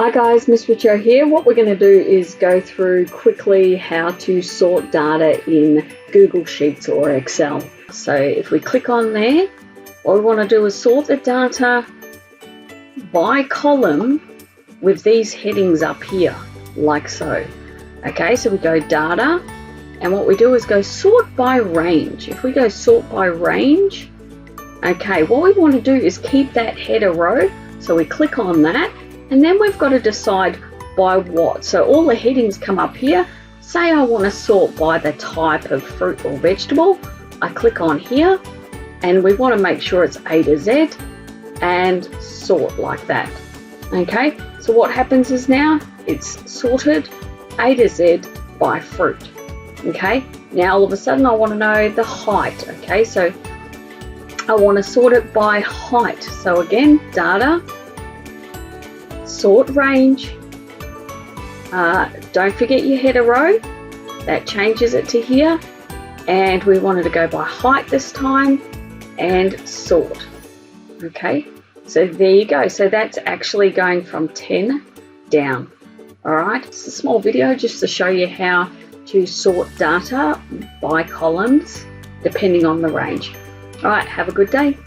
Hi guys, Miss Richo here. What we're going to do is go through quickly how to sort data in Google Sheets or Excel. So if we click on there, what we want to do is sort the data by column with these headings up here, like so. Okay, so we go data, and what we do is go sort by range. If we go sort by range, okay, what we want to do is keep that header row. So we click on that, and then we've got to decide by what. So all the headings come up here. Say I want to sort by the type of fruit or vegetable. I click on here, and we want to make sure it's A to Z and sort like that. Okay, so what happens is now it's sorted A to Z by fruit. Okay, now all of a sudden I want to know the height. Okay, so I want to sort it by height. So again, data, sort range. Don't forget your header row. That changes it to here. And we wanted to go by height this time and sort. Okay, so there you go. So that's actually going from 10 down. All right, it's a small video just to show you how to sort data by columns depending on the range. All right, have a good day.